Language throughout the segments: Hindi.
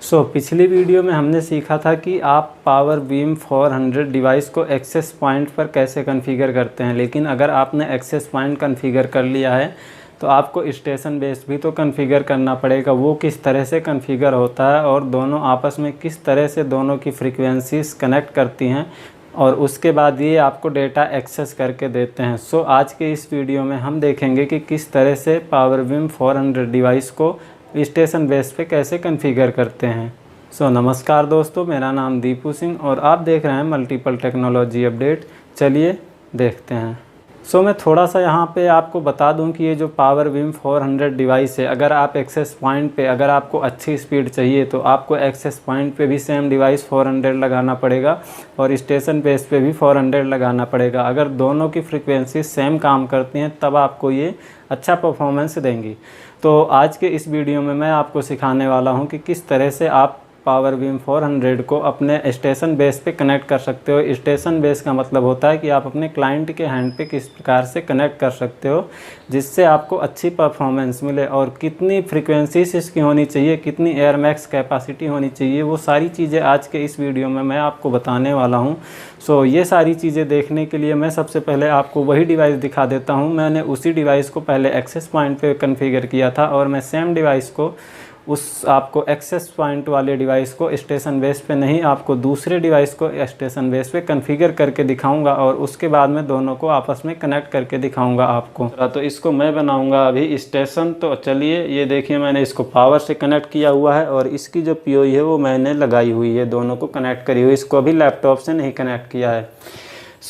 पिछली वीडियो में हमने सीखा था कि आप पावर बीम 400 डिवाइस को एक्सेस पॉइंट पर कैसे कॉन्फ़िगर करते हैं। लेकिन अगर आपने एक्सेस पॉइंट कॉन्फ़िगर कर लिया है तो आपको स्टेशन बेस भी तो कॉन्फ़िगर करना पड़ेगा। वो किस तरह से कॉन्फ़िगर होता है और दोनों आपस में किस तरह से दोनों की फ्रीक्वेंसीज कनेक्ट करती हैं और उसके बाद ये आपको डेटा एक्सेस करके देते हैं। आज के इस वीडियो में हम देखेंगे कि किस तरह से पावर बीम 400 डिवाइस को स्टेशन बेस पे कैसे कॉन्फ़िगर करते हैं। नमस्कार दोस्तों, मेरा नाम दीपू सिंह और आप देख रहे हैं मल्टीपल टेक्नोलॉजी अपडेट। चलिए देखते हैं। मैं थोड़ा सा यहाँ पे आपको बता दूं कि ये जो पावर बीम 400 डिवाइस है, अगर आप एक्सेस पॉइंट पे अगर आपको अच्छी स्पीड चाहिए तो आपको एक्सेस पॉइंट पे भी सेम डिवाइस 400 लगाना पड़ेगा और स्टेशन बेस पे भी 400 लगाना पड़ेगा। अगर दोनों की फ्रीक्वेंसी सेम काम करती हैं तब आपको ये अच्छा परफॉर्मेंस देंगी। तो आज के इस वीडियो में मैं आपको सिखाने वाला हूं कि किस तरह से आप पावर बीम 400 को अपने स्टेशन बेस पे कनेक्ट कर सकते हो। स्टेशन बेस का मतलब होता है कि आप अपने क्लाइंट के हैंड पे किस प्रकार से कनेक्ट कर सकते हो जिससे आपको अच्छी परफॉर्मेंस मिले, और कितनी फ्रीक्वेंसीज इसकी होनी चाहिए, कितनी एयर मैक्स कैपेसिटी होनी चाहिए, वो सारी चीज़ें आज के इस वीडियो में मैं आपको बताने वाला हूँ। ये सारी चीज़ें देखने के लिए मैं सबसे पहले आपको वही डिवाइस दिखा देता हूँ। मैंने उसी डिवाइस को पहले एक्सेस पॉइंट पे कॉन्फ़िगर किया था और मैं सेम डिवाइस को आपको एक्सेस पॉइंट वाले डिवाइस को स्टेशन बेस पे नहीं, आपको दूसरे डिवाइस को स्टेशन बेस पे कॉन्फ़िगर करके दिखाऊंगा और उसके बाद में दोनों को आपस में कनेक्ट करके दिखाऊंगा आपको। तो इसको मैं बनाऊंगा अभी स्टेशन। तो चलिए, ये देखिए मैंने इसको पावर से कनेक्ट किया हुआ है और इसकी जो पीओई है वो मैंने लगाई हुई है, दोनों को कनेक्ट करी हुई। इसको अभी लैपटॉप से नहीं कनेक्ट किया है।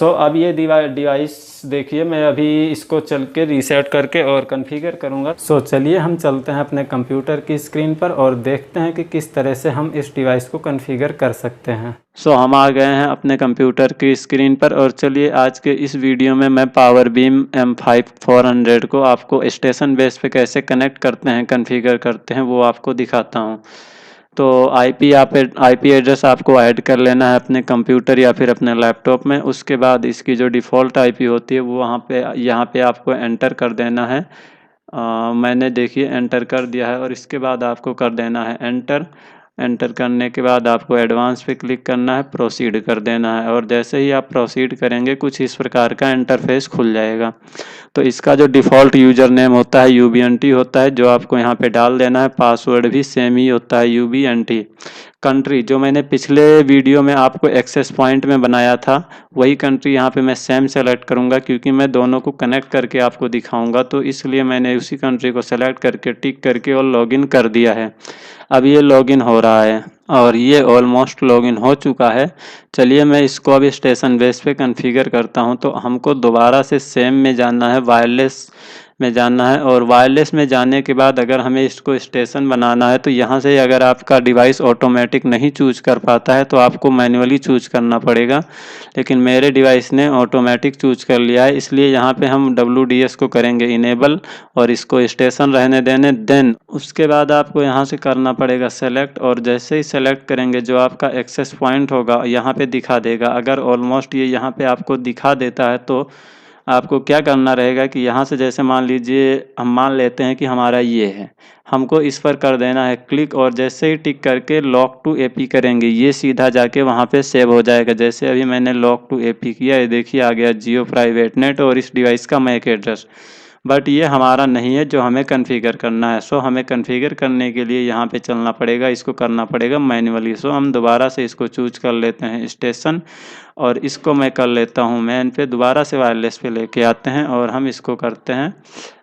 अब ये डिवाइस देखिए, मैं अभी इसको चल के रीसेट करके और कॉन्फ़िगर करूँगा। चलिए हम चलते हैं अपने कंप्यूटर की स्क्रीन पर और देखते हैं कि किस तरह से हम इस डिवाइस को कॉन्फ़िगर कर सकते हैं। हम आ गए हैं अपने कंप्यूटर की स्क्रीन पर और चलिए आज के इस वीडियो में मैं पावर बीम M5 400 को आपको स्टेशन बेस पे कैसे कनेक्ट करते हैं, कॉन्फ़िगर करते हैं, वो आपको दिखाता हूँ। तो आईपी एड्रेस आपको ऐड कर लेना है अपने कंप्यूटर या फिर अपने लैपटॉप में। उसके बाद इसकी जो डिफ़ॉल्ट आईपी होती है वो यहाँ पे आपको एंटर कर देना है। मैंने देखिए एंटर कर दिया है और इसके बाद आपको कर देना है एंटर करने के बाद आपको एडवांस पे क्लिक करना है, प्रोसीड कर देना है और जैसे ही आप प्रोसीड करेंगे कुछ इस प्रकार का इंटरफेस खुल जाएगा। तो इसका जो डिफ़ॉल्ट यूज़र नेम होता है UBNT होता है, जो आपको यहाँ पे डाल देना है। पासवर्ड भी सेम ही होता है UBNT। कंट्री जो मैंने पिछले वीडियो में आपको एक्सेस पॉइंट में बनाया था वही कंट्री यहाँ पे मैं सेम सेलेक्ट करूँगा, क्योंकि मैं दोनों को कनेक्ट करके आपको दिखाऊंगा, तो इसलिए मैंने उसी कंट्री को सेलेक्ट करके टिक करके और लॉगिन कर दिया है। अब ये लॉगिन हो रहा है और ये ऑलमोस्ट लॉगिन हो चुका है। चलिए मैं इसको अभी स्टेशन बेस पे कॉन्फ़िगर करता हूँ। तो हमको दोबारा से सेम में जाना है, वायरलेस में जाना है और वायरलेस में जाने के बाद अगर हमें इसको स्टेशन बनाना है तो यहाँ से अगर आपका डिवाइस ऑटोमेटिक नहीं चूज कर पाता है तो आपको मैन्युअली चूज करना पड़ेगा, लेकिन मेरे डिवाइस ने ऑटोमेटिक चूज कर लिया है, इसलिए यहाँ पे हम WDS को करेंगे इनेबल और इसको स्टेशन रहने देने। देन उसके बाद आपको यहाँ से करना पड़ेगा सेलेक्ट, और जैसे ही सेलेक्ट करेंगे जो आपका एक्सेस पॉइंट होगा यहाँ पे दिखा देगा। अगर ऑलमोस्ट ये यहाँ पे आपको दिखा देता है तो आपको क्या करना रहेगा कि यहाँ से जैसे मान लीजिए हम मान लेते हैं कि हमारा ये है, हमको इस पर कर देना है क्लिक और जैसे ही टिक करके लॉक टू एपी करेंगे ये सीधा जाके वहाँ पे सेव हो जाएगा। जैसे अभी मैंने लॉक टू एपी किया, ये देखिए आ गया जियो प्राइवेट नेट और इस डिवाइस का मैक एड्रेस। बट ये हमारा नहीं है जो हमें कॉन्फ़िगर करना है। हमें कॉन्फ़िगर करने के लिए यहाँ पे चलना पड़ेगा, इसको करना पड़ेगा मैन्युअली। हम दोबारा से इसको चूज कर लेते हैं स्टेशन और इसको मैं कर लेता हूँ मैन पे, दोबारा से वायरलेस पे लेके आते हैं और हम इसको करते हैं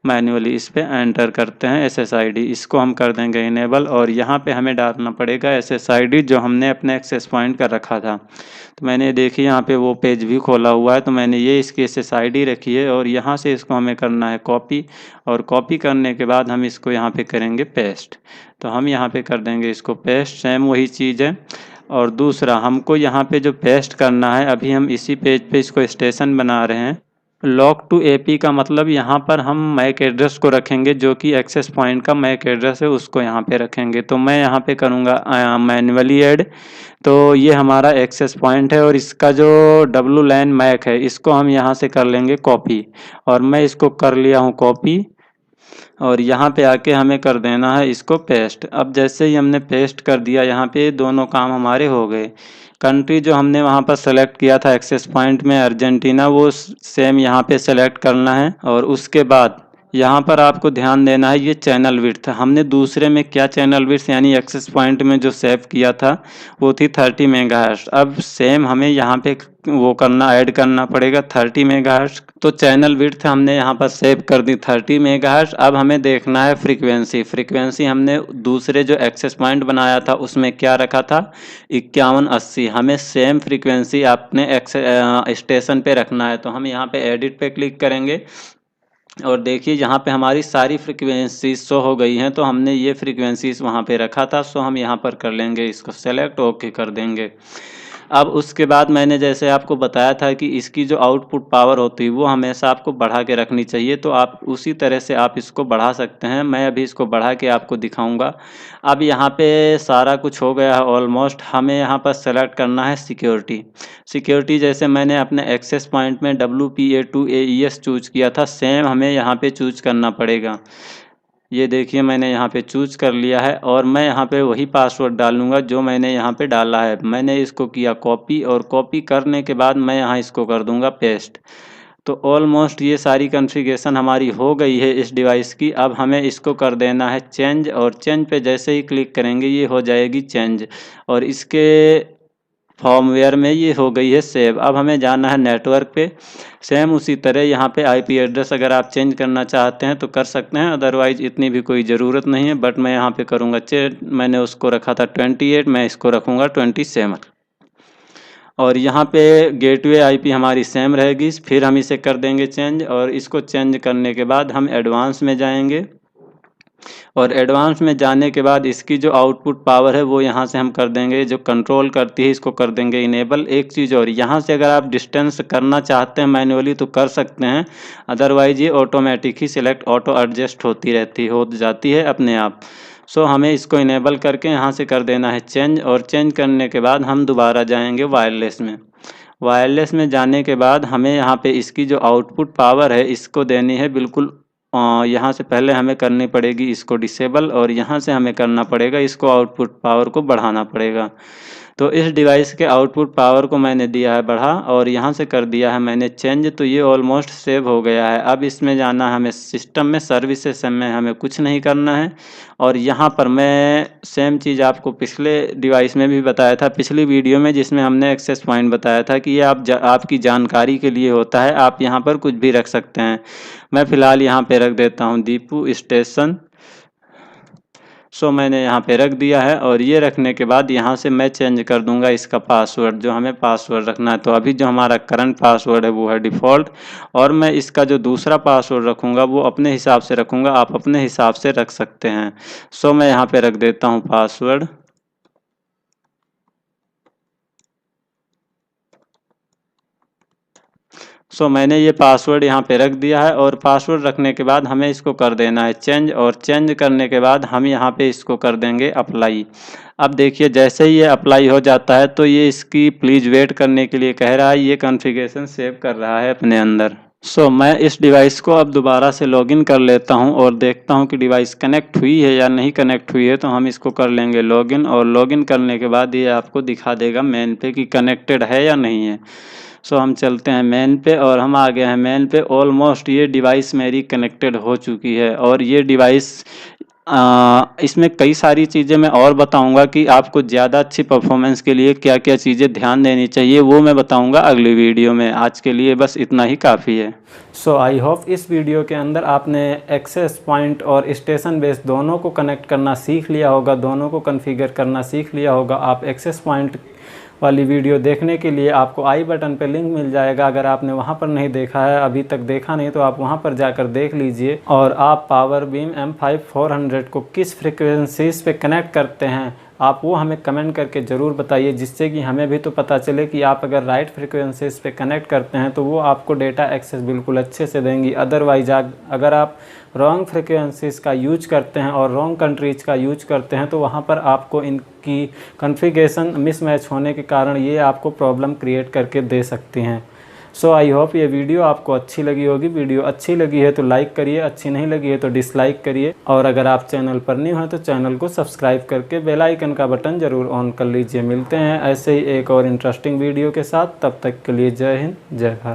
मैन्युअली। इस पे एंटर करते हैं SSID, इसको हम कर देंगे इनेबल और यहाँ पे हमें डालना पड़ेगा SSID जो हमने अपने एक्सेस पॉइंट का रखा था। तो मैंने देखिए यहाँ पे वो पेज भी खोला हुआ है, तो मैंने ये इसकी SSID रखी है और यहाँ से इसको हमें करना है कॉपी, और कॉपी करने के बाद हम इसको यहाँ पे करेंगे पेस्ट। तो हम यहाँ पे कर देंगे इसको पेस्ट, सेम वही चीज़ है। और दूसरा हमको यहाँ पे जो पेस्ट करना है, अभी हम इसी पेज पे इसको स्टेशन बना रहे हैं। लॉक टू एपी का मतलब यहाँ पर हम मैक एड्रेस को रखेंगे, जो कि एक्सेस पॉइंट का मैक एड्रेस है उसको यहाँ पे रखेंगे। तो मैं यहाँ पे करूँगा मैन्युअली ऐड। तो ये हमारा एक्सेस पॉइंट है और इसका जो WLAN मैक है इसको हम यहाँ से कर लेंगे कॉपी, और मैं इसको कर लिया हूँ कॉपी। और यहाँ पे आके हमें कर देना है इसको पेस्ट। अब जैसे ही हमने पेस्ट कर दिया यहाँ पे दोनों काम हमारे हो गए। कंट्री जो हमने वहाँ पर सेलेक्ट किया था एक्सेस पॉइंट में अर्जेंटीना, वो सेम यहाँ पे सेलेक्ट करना है। और उसके बाद यहाँ पर आपको ध्यान देना है ये चैनल विड्थ, हमने दूसरे में क्या चैनल विड्थ यानी एक्सेस पॉइंट में जो सेव किया था वो थी 30 मेगाहर्ट्ज। अब सेम हमें यहाँ पे वो करना ऐड करना पड़ेगा 30 मेगाहर्ट्ज। तो चैनल विड्थ हमने यहाँ पर सेव कर दी 30 मेगाहर्ट्ज। अब हमें देखना है फ्रीक्वेंसी हमने दूसरे जो एक्सेस पॉइंट बनाया था उसमें क्या रखा था 5180। हमें सेम फ्रीक्वेंसी अपने स्टेशन पे रखना है। तो हम यहाँ पे एडिट पे क्लिक करेंगे और देखिए यहाँ पे हमारी सारी फ्रीक्वेंसी शो हो गई हैं। तो हमने ये फ्रीक्वेंसीज वहाँ पे रखा था, सो हम यहाँ पर कर लेंगे इसको सेलेक्ट, ओके कर देंगे। अब उसके बाद मैंने जैसे आपको बताया था कि इसकी जो आउटपुट पावर होती है वो हमेशा आपको बढ़ा के रखनी चाहिए, तो आप उसी तरह से आप इसको बढ़ा सकते हैं। मैं अभी इसको बढ़ा के आपको दिखाऊंगा। अब यहाँ पे सारा कुछ हो गया है ऑलमोस्ट। हमें यहाँ पर सेलेक्ट करना है सिक्योरिटी जैसे मैंने अपने एक्सेस पॉइंट में WPA2 AES चूज किया था, सेम हमें यहाँ पे चूज करना पड़ेगा। ये देखिए मैंने यहाँ पे चूज कर लिया है और मैं यहाँ पे वही पासवर्ड डालूंगा जो मैंने यहाँ पे डाला है। मैंने इसको किया कॉपी और कॉपी करने के बाद मैं यहाँ इसको कर दूंगा पेस्ट। तो ऑलमोस्ट ये सारी कॉन्फ़िगरेशन हमारी हो गई है इस डिवाइस की। अब हमें इसको कर देना है चेंज और चेंज पे जैसे ही क्लिक करेंगे ये हो जाएगी चेंज और इसके फॉर्मवेयर में ये हो गई है सेव। अब हमें जाना है नेटवर्क पे। सेम उसी तरह यहाँ पे IP एड्रेस अगर आप चेंज करना चाहते हैं तो कर सकते हैं, अदरवाइज इतनी भी कोई ज़रूरत नहीं है। बट मैं यहाँ पे करूँगा चेंज। मैंने उसको रखा था 28, मैं इसको रखूँगा 27 और यहाँ पे गेटवे IP हमारी सेम रहेगी। फिर हम इसे कर देंगे चेंज और इसको चेंज करने के बाद हम एडवांस में जाएंगे और एडवांस में जाने के बाद इसकी जो आउटपुट पावर है वो यहाँ से हम कर देंगे, जो कंट्रोल करती है इसको कर देंगे इनेबल। एक चीज़ और, यहाँ से अगर आप डिस्टेंस करना चाहते हैं मैन्युअली तो कर सकते हैं, अदरवाइज ये ऑटोमेटिक ही सिलेक्ट ऑटो एडजस्ट हो जाती है अपने आप। सो हमें इसको इनेबल करके यहाँ से कर देना है चेंज और चेंज करने के बाद हम दोबारा जाएंगे वायरलेस में जाने के बाद हमें यहाँ पे इसकी जो आउटपुट पावर है इसको देनी है बिल्कुल। यहाँ से पहले हमें करनी पड़ेगी इसको डिसेबल और यहाँ से हमें करना पड़ेगा इसको आउटपुट पावर को बढ़ाना पड़ेगा। तो इस डिवाइस के आउटपुट पावर को मैंने दिया है बढ़ा और यहाँ से कर दिया है मैंने चेंज। तो ये ऑलमोस्ट सेव हो गया है। अब इसमें जाना है हमें सिस्टम में, सर्विसेज में हमें कुछ नहीं करना है। और यहाँ पर मैं सेम चीज़ आपको पिछले डिवाइस में भी बताया था, पिछली वीडियो में, जिसमें हमने एक्सेस पॉइंट बताया था कि ये आपकी जानकारी के लिए होता है, आप यहाँ पर कुछ भी रख सकते हैं। मैं फ़िलहाल यहाँ पे रख देता हूँ दीपू स्टेशन। सो मैंने यहाँ पे रख दिया है और ये रखने के बाद यहाँ से मैं चेंज कर दूंगा इसका पासवर्ड, जो हमें पासवर्ड रखना है। तो अभी जो हमारा करंट पासवर्ड है वो है डिफ़ॉल्ट और मैं इसका जो दूसरा पासवर्ड रखूँगा वो अपने हिसाब से रखूँगा, आप अपने हिसाब से रख सकते हैं। सो मैं यहाँ पे रख देता हूँ पासवर्ड। सो मैंने ये पासवर्ड यहाँ पे रख दिया है और पासवर्ड रखने के बाद हमें इसको कर देना है चेंज और चेंज करने के बाद हम यहाँ पे इसको कर देंगे अप्लाई। अब देखिए जैसे ही ये अप्लाई हो जाता है तो ये इसकी प्लीज़ वेट करने के लिए कह रहा है, ये कॉन्फ़िगरेशन सेव कर रहा है अपने अंदर। सो मैं इस डिवाइस को अब दोबारा से लॉगिन कर लेता हूँ और देखता हूँ कि डिवाइस कनेक्ट हुई है या नहीं कनेक्ट हुई है। तो हम इसको कर लेंगे लॉगिन और लॉगिन करने के बाद ये आपको दिखा देगा मेन पे कि कनेक्टेड है या नहीं है। सो हम चलते हैं मेन पे और हम आ गए हैं मेन पे। ऑलमोस्ट ये डिवाइस मेरी कनेक्टेड हो चुकी है और ये डिवाइस इसमें कई सारी चीज़ें मैं और बताऊंगा कि आपको ज़्यादा अच्छी परफॉर्मेंस के लिए क्या क्या चीज़ें ध्यान देनी चाहिए, वो मैं बताऊंगा अगली वीडियो में। आज के लिए बस इतना ही काफ़ी है। सो आई होप इस वीडियो के अंदर आपने एक्सेस पॉइंट और स्टेशन बेस दोनों को कनेक्ट करना सीख लिया होगा, दोनों को कॉन्फ़िगर करना सीख लिया होगा। आप एक्सेस पॉइंट वाली वीडियो देखने के लिए आपको आई बटन पर लिंक मिल जाएगा। अगर आपने वहां पर नहीं देखा है, अभी तक देखा नहीं, तो आप वहां पर जाकर देख लीजिए। और आप पावर बीम M5 400 को किस फ्रिक्वेंसीज पे कनेक्ट करते हैं आप वो हमें कमेंट करके ज़रूर बताइए, जिससे कि हमें भी तो पता चले कि आप अगर राइट फ्रिक्वेंसीज पे कनेक्ट करते हैं तो वो आपको डेटा एक्सेस बिल्कुल अच्छे से देंगी। अदरवाइज अगर आप रॉन्ग फ्रिक्वेंसीज का यूज करते हैं और रॉन्ग कंट्रीज का यूज करते हैं तो वहाँ पर आपको इनकी कॉन्फ़िगरेशन मिसमैच होने के कारण ये आपको प्रॉब्लम क्रिएट करके दे सकती हैं। सो आई होप ये वीडियो आपको अच्छी लगी होगी। वीडियो अच्छी लगी है तो लाइक करिए, अच्छी नहीं लगी है तो डिसलाइक करिए, और अगर आप चैनल पर न्यू हैं तो चैनल को सब्सक्राइब करके बेल आइकन का बटन ज़रूर ऑन कर लीजिए। मिलते हैं ऐसे ही एक और इंटरेस्टिंग वीडियो के साथ, तब तक के लिए जय हिंद, जय भारत।